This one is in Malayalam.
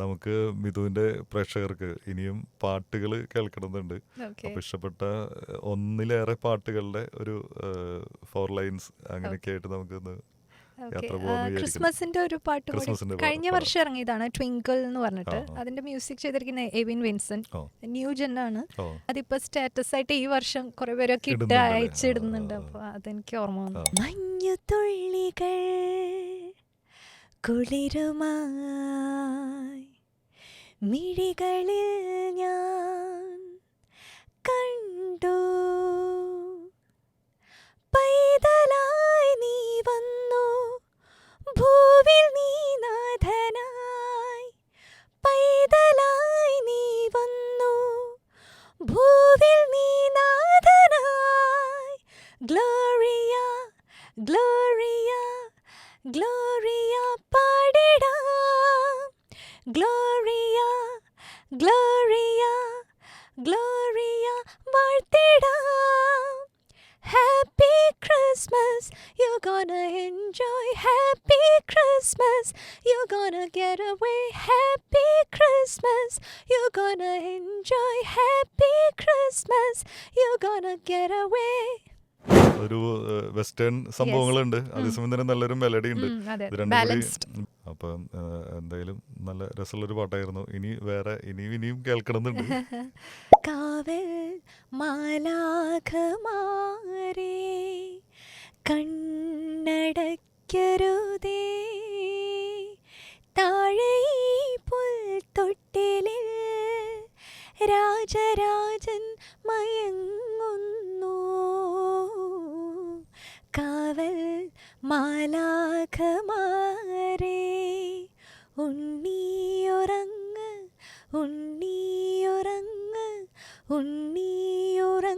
നമുക്ക് മിഥുവിന്റെ പ്രേക്ഷകർക്ക് ഇനിയും പാട്ടുകൾ കേൾക്കണമെന്നുണ്ട്. ഓക്കെ. അപ്പൊ ഇഷ്ടപ്പെട്ട ഒന്നിലേറെ പാട്ടുകളുടെ ഒരു 4 ലൈൻസ് ഓക്കെ. അങ്ങനെയൊക്കെ ആയിട്ട് നമുക്കൊന്ന് ഓക്കെ. യാത്ര പോകാമെന്ന് വിചാരിക്കുന്നു. ക്രിസ്മസിന്റെ ഒരു പാട്ടും കൂടി ക്രിസ്മസിന്റെ കഴിഞ്ഞ പാടാം. വർഷം ഇറങ്ങിയതാണ്, ട്വിങ്കിൾ എന്ന് ആ പറഞ്ഞിട്ട്. ആ അതിന്റെ മ്യൂസിക് ചെയ്തിരിക്കുന്ന എവിൻ വിൻസെന്റ്, ഓ ന്യൂ ജെൻ ആണ്. ഓ അതിപ്പോ സ്റ്റാറ്റസ് ആയിട്ട് ഈ വർഷം കുറെ പേരൊക്കെ ഇട്ട് ഇടുന്നുണ്ടല്ലേ? അയച്ചിടുന്നുണ്ട്. അപ്പൊ അതെനിക്ക് ഓർമ്മ വന്നു. ആ. മഞ്ഞു തുള്ളികൾ കുളിരുമായി മിഴികളിൽ ഞാൻ കണ്ടു, പൈതലായി നീ വന്നു ഭൂവിൽ നീ നാഥനായി, പൈതലായി നീ വന്നു ഭൂവിൽ നീ നാഥനായി. ഗ്ലോറിയ ഗ്ലോറിയ ഗ്ലോറിയ പാടിടാം, ഗ്ലോറിയ ഗ്ലോറിയ ഗ്ലോറിയ വാഴ്ത്തിടാം. Happy Christmas, you're gonna enjoy. Happy Christmas, you're gonna get away. Happy Christmas, you're gonna enjoy. Happy Christmas, you're gonna get away. ഒരു വെസ്റ്റേൺ സംഭവങ്ങളുണ്ട്, അതേസമയം തന്നെ നല്ലൊരു മെലഡി ഉണ്ട്. അതെ, ഇത് രണ്ടും കൂടി ബാലൻസ്ഡ്. അപ്പം എന്തായാലും നല്ല രസമുള്ളൊരു പാട്ടായിരുന്നു. ഇനി വേറെ ഇനിയും കേൾക്കണമെന്നുണ്ട്. കാവൽ മാലാഖമാരേ കണ്ണടയ്ക്കരുതേ, താഴെ ഈ പുൽത്തൊട്ടിലിൽ രാജരാജൻ മയങ്ങുന്നു. കാവൽ മാലാഖമാരേ ഉണ്ണിയുറങ്ങ് ഉണ്ണിയുറങ്ങ് ഉണ്ണിയുറങ്ങുറങ്ങ്.